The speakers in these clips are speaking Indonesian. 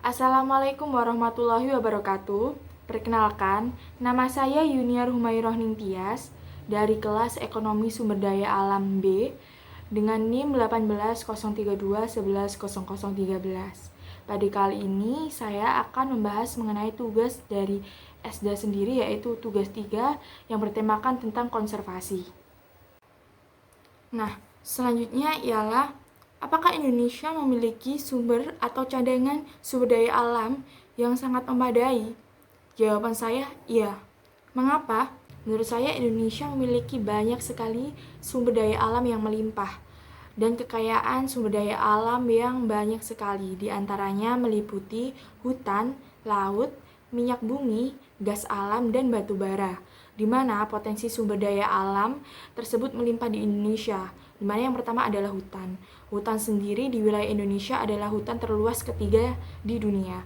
Assalamualaikum warahmatullahi wabarakatuh. Perkenalkan, nama saya Yuniar Humairah Ningtyas dari kelas Ekonomi Sumber Daya Alam B dengan NIM 18032110013. Pada kali ini saya akan membahas mengenai tugas dari Esda sendiri, yaitu tugas 3 yang bertemakan tentang konservasi. Nah, selanjutnya ialah apakah Indonesia memiliki sumber atau cadangan sumber daya alam yang sangat memadai? Jawaban saya, iya. Mengapa? Menurut saya Indonesia memiliki banyak sekali sumber daya alam yang melimpah dan kekayaan sumber daya alam yang banyak sekali. Di antaranya meliputi hutan, laut, minyak bumi, gas alam, dan batu bara, di mana potensi sumber daya alam tersebut melimpah di Indonesia. Di mana yang pertama adalah hutan. Hutan sendiri di wilayah Indonesia adalah hutan terluas ketiga di dunia.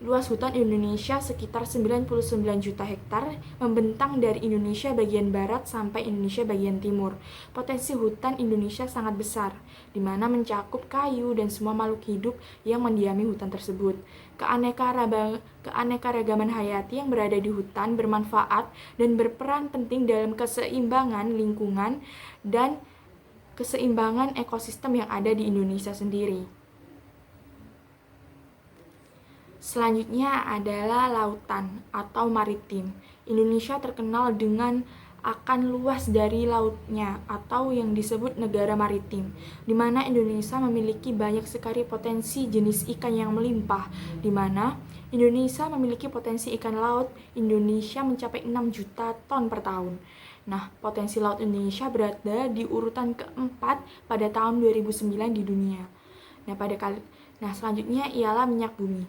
Luas hutan Indonesia sekitar 99 juta hektar, membentang dari Indonesia bagian barat sampai Indonesia bagian timur. Potensi hutan Indonesia sangat besar, di mana mencakup kayu dan semua makhluk hidup yang mendiami hutan tersebut. Keanekaragaman hayati yang berada di hutan bermanfaat dan berperan penting dalam keseimbangan lingkungan dan keseimbangan ekosistem yang ada di Indonesia sendiri. Selanjutnya adalah lautan atau maritim. Indonesia terkenal dengan akan luas dari lautnya atau yang disebut negara maritim, di mana Indonesia memiliki banyak sekali potensi jenis ikan yang melimpah, di mana Indonesia memiliki potensi ikan laut Indonesia mencapai 6 juta ton per tahun. Nah, potensi laut Indonesia berada di urutan keempat pada tahun 2009 di dunia. Nah, selanjutnya ialah minyak bumi.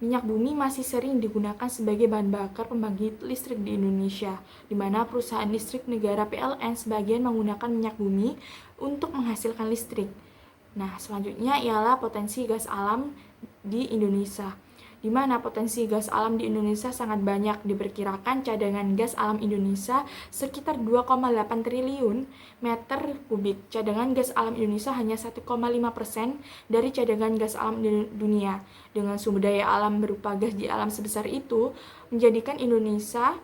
Minyak bumi masih sering digunakan sebagai bahan bakar pembangkit listrik di Indonesia, di mana perusahaan listrik negara PLN sebagian menggunakan minyak bumi untuk menghasilkan listrik. Nah, selanjutnya ialah potensi gas alam di Indonesia, di mana potensi gas alam di Indonesia sangat banyak. Diperkirakan cadangan gas alam Indonesia sekitar 2,8 triliun meter kubik. Cadangan gas alam Indonesia hanya 1,5% dari cadangan gas alam dunia. Dengan sumber daya alam berupa gas di alam sebesar itu, menjadikan Indonesia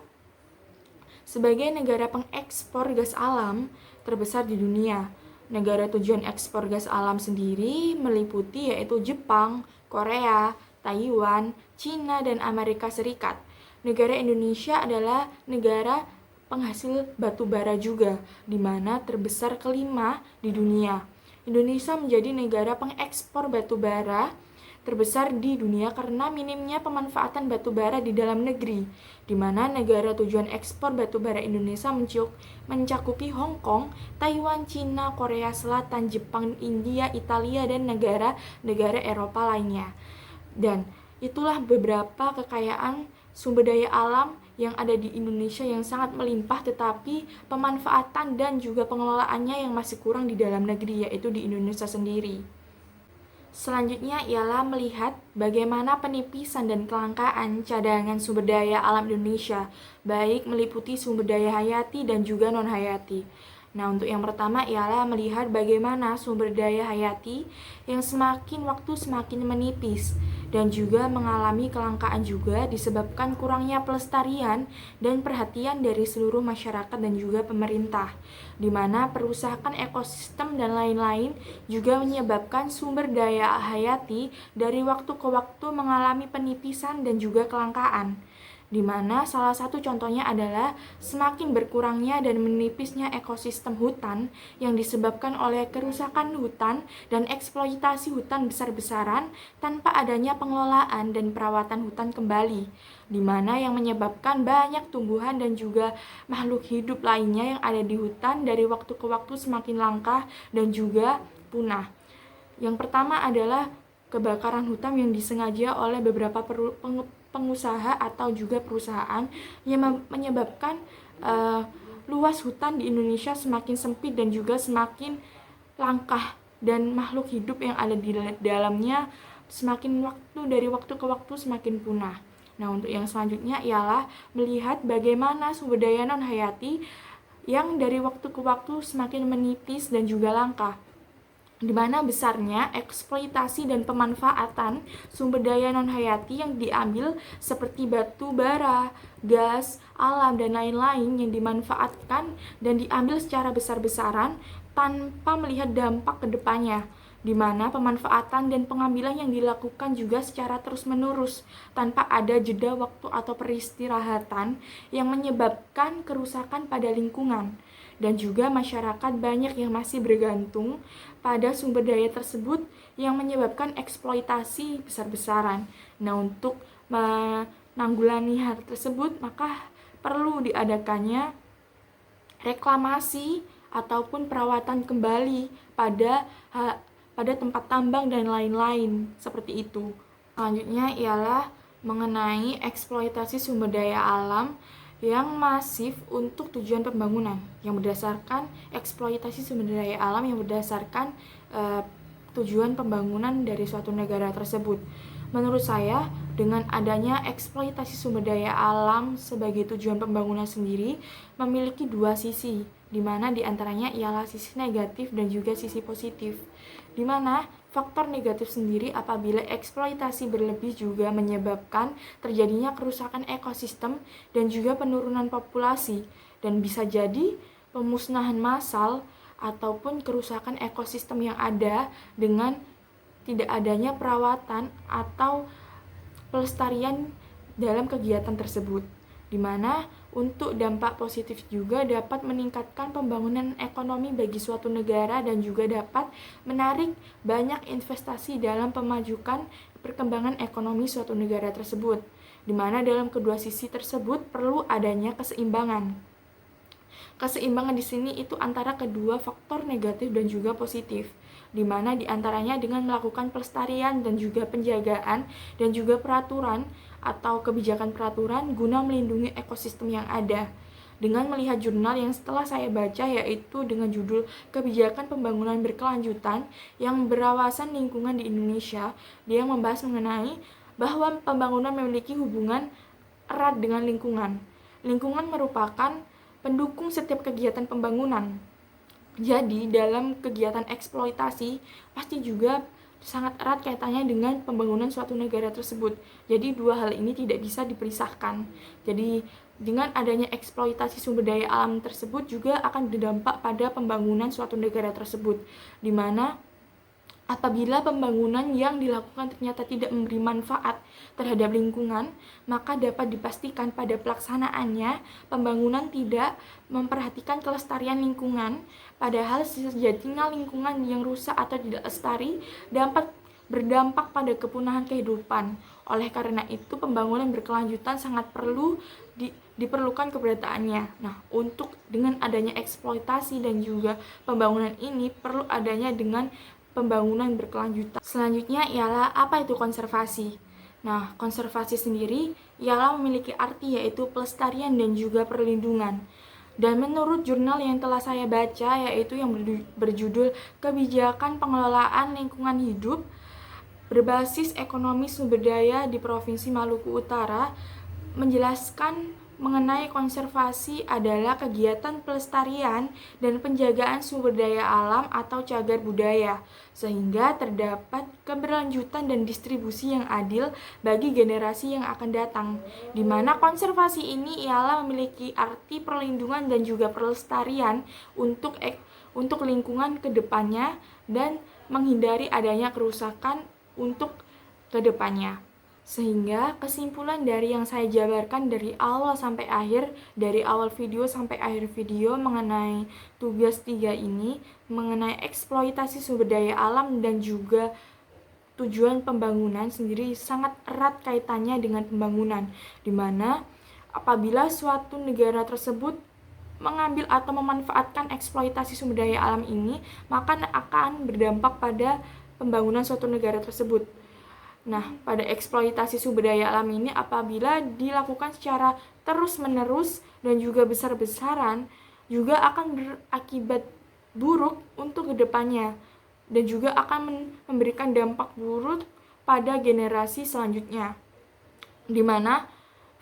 sebagai negara pengekspor gas alam terbesar di dunia. Negara tujuan ekspor gas alam sendiri meliputi yaitu Jepang, Korea, Taiwan, Cina, dan Amerika Serikat. Negara Indonesia adalah negara penghasil batu bara juga, di mana terbesar kelima di dunia. Indonesia menjadi negara pengekspor batu bara terbesar di dunia karena minimnya pemanfaatan batu bara di dalam negeri, di mana negara tujuan ekspor batu bara Indonesia mencakupi Hong Kong, Taiwan, Cina, Korea Selatan, Jepang, India, Italia, dan negara-negara Eropa lainnya. Dan itulah beberapa kekayaan sumber daya alam yang ada di Indonesia yang sangat melimpah, tetapi pemanfaatan dan juga pengelolaannya yang masih kurang di dalam negeri, yaitu di Indonesia sendiri. Selanjutnya ialah melihat bagaimana penipisan dan kelangkaan cadangan sumber daya alam Indonesia, baik meliputi sumber daya hayati dan juga non-hayati. Nah, untuk yang pertama ialah melihat bagaimana sumber daya hayati yang semakin waktu semakin menipis dan juga mengalami kelangkaan juga disebabkan kurangnya pelestarian dan perhatian dari seluruh masyarakat dan juga pemerintah, di mana perusahaan ekosistem dan lain-lain juga menyebabkan sumber daya hayati dari waktu ke waktu mengalami penipisan dan juga kelangkaan, di mana salah satu contohnya adalah semakin berkurangnya dan menipisnya ekosistem hutan yang disebabkan oleh kerusakan hutan dan eksploitasi hutan besar-besaran tanpa adanya pengelolaan dan perawatan hutan kembali, di mana yang menyebabkan banyak tumbuhan dan juga makhluk hidup lainnya yang ada di hutan dari waktu ke waktu semakin langka dan juga punah. Yang pertama adalah kebakaran hutan yang disengaja oleh beberapa pengusaha atau juga perusahaan yang menyebabkan luas hutan di Indonesia semakin sempit dan juga semakin langka, dan makhluk hidup yang ada di dalamnya semakin dari waktu ke waktu semakin punah. Nah, untuk yang selanjutnya ialah melihat bagaimana sumber daya non-hayati yang dari waktu ke waktu semakin menipis dan juga langka. di mana besarnya eksploitasi dan pemanfaatan sumber daya non-hayati yang diambil seperti batu bara, gas, alam, dan lain-lain yang dimanfaatkan dan diambil secara besar-besaran tanpa melihat dampak ke depannya, di mana pemanfaatan dan pengambilan yang dilakukan juga secara terus-menerus tanpa ada jeda waktu atau peristirahatan yang menyebabkan kerusakan pada lingkungan. Dan juga masyarakat banyak yang masih bergantung pada sumber daya tersebut yang menyebabkan eksploitasi besar-besaran. Nah, untuk menanggulangi hal tersebut, maka perlu diadakannya reklamasi ataupun perawatan kembali pada tempat tambang dan lain-lain seperti itu. Selanjutnya ialah mengenai eksploitasi sumber daya alam yang masif untuk tujuan pembangunan yang berdasarkan eksploitasi sumber daya alam yang berdasarkan tujuan pembangunan dari suatu negara tersebut. Menurut saya, dengan adanya eksploitasi sumber daya alam sebagai tujuan pembangunan sendiri memiliki dua sisi, di mana diantaranya ialah sisi negatif dan juga sisi positif. Di mana faktor negatif sendiri apabila eksploitasi berlebih juga menyebabkan terjadinya kerusakan ekosistem dan juga penurunan populasi, dan bisa jadi pemusnahan massal ataupun kerusakan ekosistem yang ada dengan tidak adanya perawatan atau pelestarian dalam kegiatan tersebut, di mana untuk dampak positif juga dapat meningkatkan pembangunan ekonomi bagi suatu negara dan juga dapat menarik banyak investasi dalam pemajukan perkembangan ekonomi suatu negara tersebut, di mana dalam kedua sisi tersebut perlu adanya keseimbangan. Keseimbangan di sini itu antara kedua faktor negatif dan juga positif, di mana diantaranya dengan melakukan pelestarian dan juga penjagaan dan juga peraturan atau kebijakan peraturan guna melindungi ekosistem yang ada. Dengan melihat jurnal yang setelah saya baca, yaitu dengan judul Kebijakan Pembangunan Berkelanjutan yang Berwawasan Lingkungan di Indonesia, dia membahas mengenai bahwa pembangunan memiliki hubungan erat dengan lingkungan. Lingkungan merupakan pendukung setiap kegiatan pembangunan. Jadi, dalam kegiatan eksploitasi pasti juga sangat erat kaitannya dengan pembangunan suatu negara tersebut. Jadi, dua hal ini tidak bisa dipisahkan. Jadi, dengan adanya eksploitasi sumber daya alam tersebut juga akan berdampak pada pembangunan suatu negara tersebut, di mana apabila pembangunan yang dilakukan ternyata tidak memberi manfaat terhadap lingkungan, maka dapat dipastikan pada pelaksanaannya pembangunan tidak memperhatikan kelestarian lingkungan, padahal sejatinya lingkungan yang rusak atau tidak lestari dapat berdampak pada kepunahan kehidupan. Oleh karena itu, pembangunan berkelanjutan sangat perlu diperlukan keberadaannya. Nah, untuk dengan adanya eksploitasi dan juga pembangunan ini perlu adanya dengan pembangunan berkelanjutan. Selanjutnya ialah apa itu konservasi. Nah, konservasi sendiri ialah memiliki arti yaitu pelestarian dan juga perlindungan. Dan menurut jurnal yang telah saya baca, yaitu yang berjudul Kebijakan Pengelolaan Lingkungan Hidup Berbasis Ekonomi Sumber Daya di Provinsi Maluku Utara, menjelaskan mengenai konservasi adalah kegiatan pelestarian dan penjagaan sumber daya alam atau cagar budaya, sehingga terdapat keberlanjutan dan distribusi yang adil bagi generasi yang akan datang, di mana konservasi ini ialah memiliki arti perlindungan dan juga pelestarian untuk lingkungan ke depannya dan menghindari adanya kerusakan untuk ke depannya. Sehingga kesimpulan dari yang saya jabarkan dari awal sampai akhir, dari awal video sampai akhir video mengenai tugas 3 ini, mengenai eksploitasi sumber daya alam dan juga tujuan pembangunan sendiri sangat erat kaitannya dengan pembangunan, di mana apabila suatu negara tersebut mengambil atau memanfaatkan eksploitasi sumber daya alam ini, maka akan berdampak pada pembangunan suatu negara tersebut. Nah, pada eksploitasi sumber daya alam ini apabila dilakukan secara terus-menerus dan juga besar-besaran, juga akan berakibat buruk untuk kedepannya dan juga akan memberikan dampak buruk pada generasi selanjutnya, di mana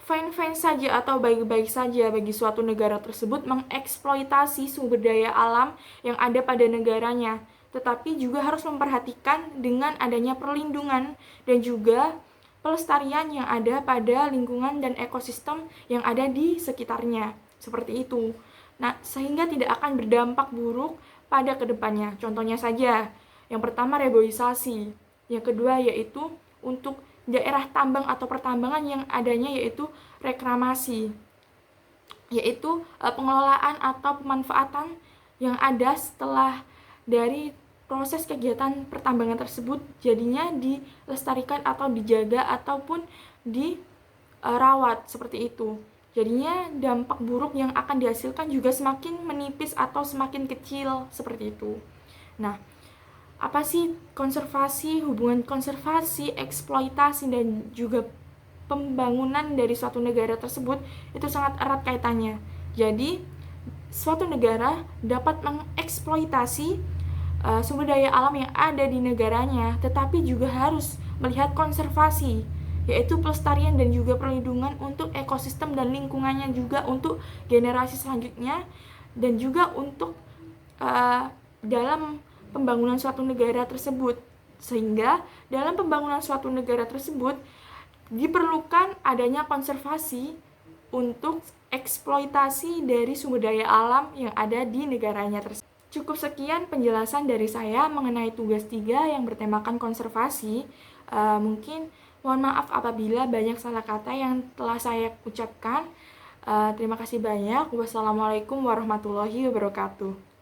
fine-fine saja atau baik-baik saja bagi suatu negara tersebut mengeksploitasi sumber daya alam yang ada pada negaranya. tetapi juga harus memperhatikan dengan adanya perlindungan dan juga pelestarian yang ada pada lingkungan dan ekosistem yang ada di sekitarnya. Seperti itu. Nah, sehingga tidak akan berdampak buruk pada kedepannya. Contohnya saja, yang pertama reboisasi, yang kedua yaitu untuk daerah tambang atau pertambangan yang adanya yaitu reklamasi, yaitu pengelolaan atau pemanfaatan yang ada setelah dari proses kegiatan pertambangan tersebut jadinya dilestarikan atau dijaga ataupun dirawat seperti itu. Jadinya dampak buruk yang akan dihasilkan juga semakin menipis atau semakin kecil seperti itu. Nah, apa sih konservasi, hubungan konservasi, eksploitasi, dan juga pembangunan dari suatu negara tersebut itu sangat erat kaitannya. Jadi, suatu negara dapat mengeksploitasi sumber daya alam yang ada di negaranya, tetapi juga harus melihat konservasi, yaitu pelestarian dan juga perlindungan untuk ekosistem dan lingkungannya juga untuk generasi selanjutnya, dan juga untuk dalam pembangunan suatu negara tersebut. Sehingga dalam pembangunan suatu negara tersebut diperlukan adanya konservasi untuk eksploitasi dari sumber daya alam yang ada di negaranya tersebut. Cukup sekian penjelasan dari saya mengenai tugas 3 yang bertemakan konservasi. Mungkin mohon maaf apabila banyak salah kata yang telah saya ucapkan. Terima kasih banyak. Wassalamualaikum warahmatullahi wabarakatuh.